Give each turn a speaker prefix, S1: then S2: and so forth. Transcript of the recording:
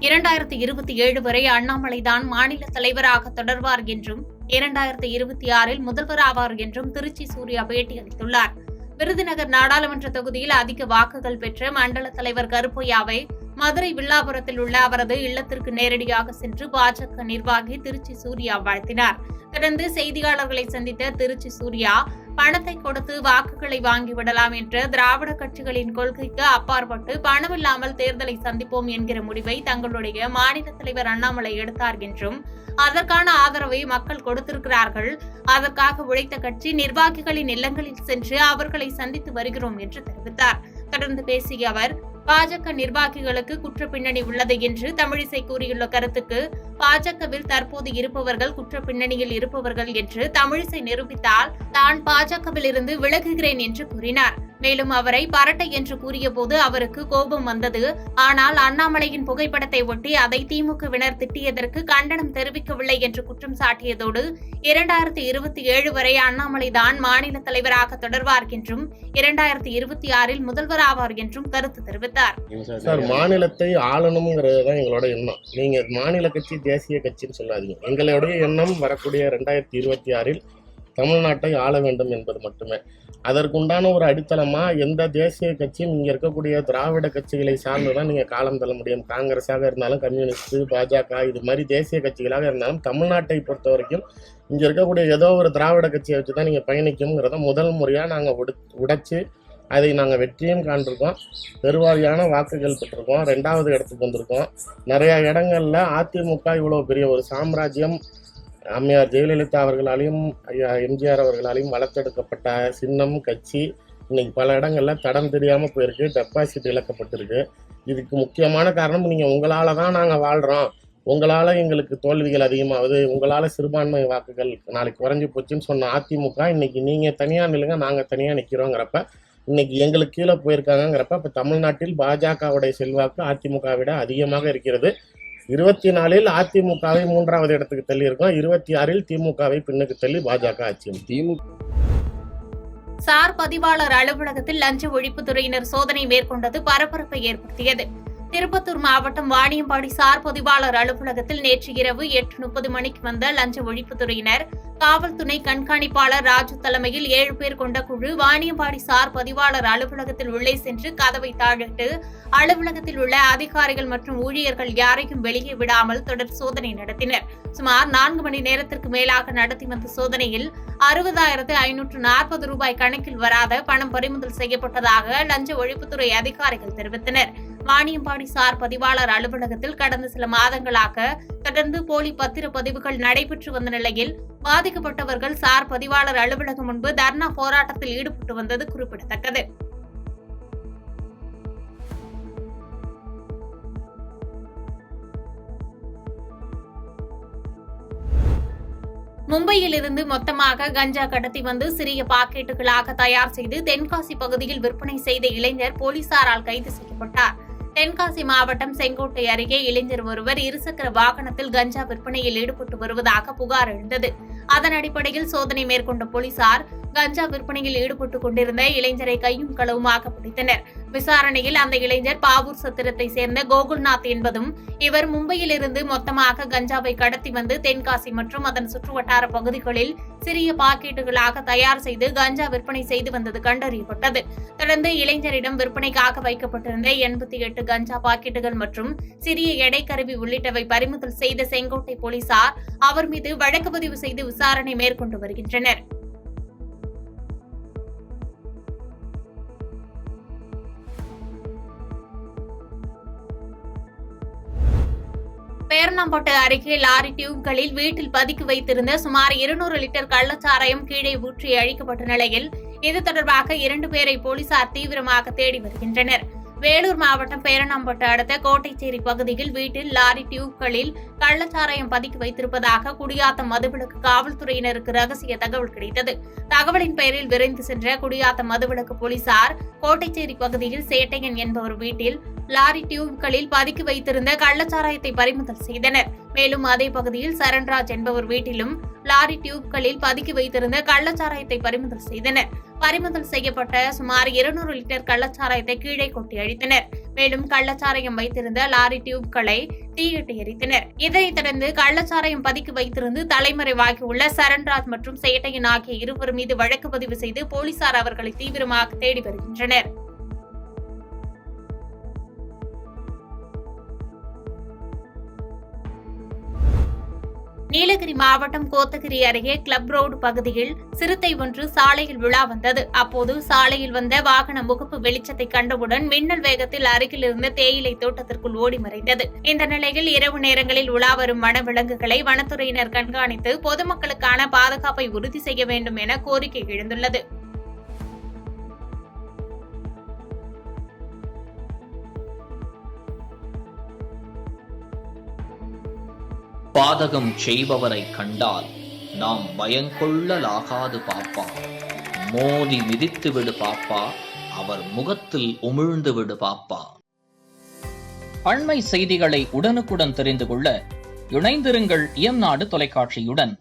S1: 2027 வரை அண்ணாமலைதான் மாநில தலைவராக தொடர்வார் என்றும் 2026 முதல்வராவார் என்றும் திருச்சி சூர்யா பேட்டியளித்துள்ளார். விருதுநகர் நாடாளுமன்ற தொகுதியில் அதிக வாக்குகள் பெற்ற மண்டல தலைவர் கருப்பையாவை மதுரை வில்லாபுரத்தில் உள்ள அவரது இல்லத்திற்கு நேரடியாக சென்று பாஜக நிர்வாகி திருச்சி சூர்யா வாழ்த்தினார். தொடர்ந்து செய்தியாளர்களை சந்தித்த திருச்சி சூர்யா, பணத்தை கொடுத்து வாக்குகளை வாங்கிவிடலாம் என்ற திராவிட கட்சிகளின் கொள்கைக்கு அப்பாற்பட்டு பணமில்லாமல் தேர்தலை சந்திப்போம் என்கிற முடிவை தங்களுடைய மாநில தலைவர் அண்ணாமலை எடுத்தார் என்றும், அதற்கான ஆதரவை மக்கள் கொடுத்திருக்கிறார்கள். அதற்காக உழைத்த கட்சி நிர்வாகிகளின் இல்லங்களில் சென்று அவர்களை சந்தித்து வருகிறோம் என்று தெரிவித்தார். தொடர்ந்து பேசிய அவர், பாஜக நிர்வாகிகளுக்கு குற்ற பின்னணி உள்ளது என்று தமிழிசை கூறியுள்ள கருத்துக்கு பாஜகவில் தற்போது இருப்பவர்கள் குற்ற பின்னணியில் இருப்பவர்கள் என்று தமிழிசை நிரூபித்தால் தான் பாஜகவில் இருந்து விலகுகிறேன் என்று கூறினார். மேலும் அவரை பரட்டை என்று கூறியபோது அவருக்கு கோபம் வந்தது. ஆனால் அண்ணாமலையின் புகைப்படத்தை ஒட்டி அதை திமுகவினர் திட்டியதற்கு கண்டனம் தெரிவிக்கவில்லை என்று குற்றம் சாட்டியதோடு 2027 வரை அண்ணாமலைதான் மாநில தலைவராக தொடர்வார் என்றும் 2026 முதல்வராவார் என்றும் கருத்து தெரிவித்தார்.
S2: சார், மாநிலத்தை ஆளணும்ங்கிறது தான் எங்களோட எண்ணம். நீங்க மாநில கட்சி தேசிய கட்சின்னு சொல்லாதீங்க. எங்களுடைய எண்ணம் வரக்கூடிய 2026 தமிழ்நாட்டை ஆள வேண்டும் என்பது மட்டுமே. அதற்குண்டான ஒரு அடித்தளமா எந்த தேசிய கட்சியும் இங்க இருக்கக்கூடிய திராவிட கட்சிகளை சார்ந்துதான் நீங்க காலம் தள்ள முடியும். காங்கிரஸாக இருந்தாலும், கம்யூனிஸ்ட், பாஜக, இது மாதிரி தேசிய கட்சிகளாக இருந்தாலும் தமிழ்நாட்டை பொறுத்த வரைக்கும் இங்க இருக்கக்கூடிய ஏதோ ஒரு திராவிட கட்சியை வச்சுதான் நீங்க பயணிக்கும்ங்கிறத முதல் முறையா நாங்க உடைச்சு அதை நாங்கள் வெற்றியும் காண்டிருக்கோம். பெருவாரியான வாக்குகள் பெற்றிருக்கோம். 2வது இடத்துக்கு வந்திருக்கோம். நிறைய இடங்கள்ல அதிமுக இவ்வளோ பெரிய ஒரு சாம்ராஜ்யம் அம்மையார் ஜெயலலிதா அவர்களாலையும் எம்ஜிஆர் அவர்களாலையும் வளர்த்தெடுக்கப்பட்ட சின்னம் கட்சி இன்னைக்கு பல இடங்கள்ல தடம் தெரியாம போயிருக்கு. டெபாசிட் இழக்கப்பட்டிருக்கு. இதுக்கு முக்கியமான காரணம் உங்களால தான் நாங்கள் வாழ்றோம், உங்களால எங்களுக்கு தோல்விகள் அதிகமாகுது, உங்களால சிறுபான்மை வாக்குகள் நாளைக்கு குறைஞ்சி போச்சுன்னு சொன்ன அதிமுக இன்னைக்கு நீங்க தனியா நில்லுங்க, நாங்க தனியா நிக்கிறோங்கிறப்ப இன்னைக்கு எங்களுக்கு கீழே போயிருக்காங்கிறப்ப இப்ப தமிழ்நாட்டில் பாஜகவுடைய செல்வாக்கு அதிமுக விட அதிகமாக இருக்கிறது. 24 அதிமுகவை 3வது இடத்துக்கு தள்ளி இருக்கும். 26 திமுகவை பின்னுக்கு தள்ளி பாஜக ஆட்சி.
S1: சார் பதிவாளர் அலுவலகத்தில் லஞ்ச ஒழிப்புத்துறையினர் சோதனை மேற்கொண்டது பரபரப்பை ஏற்படுத்தியது. திருப்பத்தூர் மாவட்டம் வாணியம்பாடி சார் பதிவாளர் அலுவலகத்தில் நேற்று இரவு 8:30 மணிக்கு வந்த லஞ்ச ஒழிப்புத்துறையினர் காவல் துணை கண்காணிப்பாளர் ராஜு தலைமையில் 7 பேர் கொண்ட குழு வாணியம்பாடி சார் பதிவாளர் அலுவலகத்தில் உள்ளே சென்று கதவை தாழிட்டு அலுவலகத்தில் உள்ள அதிகாரிகள் மற்றும் ஊழியர்கள் யாரையும் வெளியே விடாமல் தொடர் சோதனை நடத்தினர். சுமார் 4 மணி நேரத்திற்கு மேலாக நடத்தி வந்த சோதனையில் 60,540 ரூபாய் கணக்கில் வராத பணம் பறிமுதல் செய்யப்பட்டதாக லஞ்ச ஒழிப்புத்துறை அதிகாரிகள் தெரிவித்தனர். வாணியம்பாடி சார் பதிவாளர் அலுவலகத்தில் கடந்த சில மாதங்களாக தொடர்ந்து போலி பத்திர பதிவுகள் நடைபெற்று வந்த நிலையில் பாதிக்கப்பட்டவர்கள் சார் பதிவாளர் அலுவலகம் முன்பு தர்ணா போராட்டத்தில் ஈடுபட்டு வந்தது குறிப்பிடத்தக்கது. மும்பையில் இருந்து மொத்தமாக கஞ்சா கடத்தி வந்து சிறிய பாக்கெட்டுகளாக தயார் செய்து தென்காசி பகுதியில் விற்பனை செய்த இளைஞர் போலீசாரால் கைது செய்யப்பட்டார். தென்காசி மாவட்டம் செங்கோட்டை அருகே இளைஞர் ஒருவர் இருசக்கர வாகனத்தில் கஞ்சா விற்பனையில் ஈடுபட்டு வருவதாக புகார் எழுந்தது. அதன் அடிப்படையில் சோதனை மேற்கொண்ட போலீசார் கஞ்சா விற்பனையில் ஈடுபட்டுக் கொண்டிருந்த இளைஞரை கையும் களவுமாக பிடித்தனர். விசாரணையில் அந்த இளைஞர் பாவூர் சத்திரத்தை சேர்ந்த கோகுல்நாத் என்பதும் இவர் மும்பையில் இருந்து மொத்தமாக கஞ்சாவை கடத்தி வந்து தென்காசி மற்றும் அதன் சுற்றுவட்டார பகுதிகளில் சிறிய பாக்கெட்டுகளாக தயார் செய்து கஞ்சா விற்பனை செய்து வந்தது கண்டறியப்பட்டது. தொடர்ந்து இளைஞரிடம் விற்பனைக்காக வைக்கப்பட்டிருந்த 88 கஞ்சா பாக்கெட்டுகள் மற்றும் சிறிய எடை கருவி உள்ளிட்டவை பறிமுதல் செய்த செங்கோட்டை போலீசார் அவர் மீது வழக்கு பதிவு செய்து விசாரணை மேற்கொண்டு வருகின்றனர். பேரணாம்பட்டு அருகே லாரி டியூப்களில் வீட்டில் பதுக்கி வைத்திருந்த சுமார் 200 லிட்டர் கள்ளச்சாராயம் கீழே ஊற்றி அழிக்கப்பட்ட நிலையில் இது தொடர்பாக 2 பேரை போலீசார் தீவிரமாக தேடி வருகின்றனர். வேலூர் மாவட்டம் பேரணாம்பட்டு அடுத்த கோட்டைச்சேரி பகுதியில் வீட்டில் லாரி டியூப்களில் கள்ளச்சாராயம் பதுக்கி வைத்திருப்பதாக குடியாத்தம் மதுவிலக்கு காவல்துறையினருக்கு ரகசிய தகவல் கிடைத்தது. தகவலின் பெயரில் விரைந்து சென்ற குடியாத்தம் மதுவிலக்கு போலீசார் கோட்டைச்சேரி பகுதியில் சேட்டையன் என்பவர் வீட்டில் லாரி டியூப்களில் பதுக்கி வைத்திருந்த கள்ளச்சாராயத்தை பறிமுதல் செய்தனர். மேலும் அதே பகுதியில் சரண்ராஜ் என்பவர் வீட்டிலும் லாரி டியூப்களில் பதுக்கி வைத்திருந்த கள்ளச்சாராயத்தை பறிமுதல் செய்தனர். பறிமுதல் செய்யப்பட்ட சுமார் 200 லிட்டர் கள்ளச்சாராயத்தை கீழே கொட்டி அழித்தனர். மேலும் கள்ளச்சாராயம் வைத்திருந்த லாரி டியூப்களை தீயிட்டு எரித்தனர். இதனைத் தொடர்ந்து கள்ளச்சாராயம் பதுக்கி வைத்திருந்து தலைமறைவாகியுள்ள சரண்ராஜ் மற்றும் சேட்டையன் ஆகிய இருவர் மீது வழக்கு பதிவு செய்து போலீசார் அவர்களை தீவிரமாக தேடி வருகின்றனர். நீலகிரி மாவட்டம் கோத்தகிரி அருகே கிளப் ரோடு பகுதியில் சிறுத்தை ஒன்று சாலையில் விழா வந்தது. அப்போது சாலையில் வந்த வாகன முகப்பு வெளிச்சத்தை கண்டவுடன் மின்னல் வேகத்தில் அருகில் இருந்த தேயிலை தோட்டத்திற்குள் ஓடி மறைந்தது. இந்த நிலையில் இரவு நேரங்களில் உலா வரும் வனவிலங்குகளை வனத்துறையினர் கண்காணித்து பொதுமக்களுக்கான பாதுகாப்பை உறுதி செய்ய வேண்டும் என கோரிக்கை எழுந்துள்ளது.
S3: பாதகம் செய்பவரை கண்டால் நாம் பயங்கொள்ளலாகாது பாப்பா. மோதி மிதித்து விடு பாப்பா, அவர் முகத்தில் உமிழ்ந்து விடு பாப்பா. அண்மை செய்திகளை உடனுக்குடன் தெரிந்து கொள்ள இணைந்திருங்கள் இயம்நாடு தொலைக்காட்சியுடன்.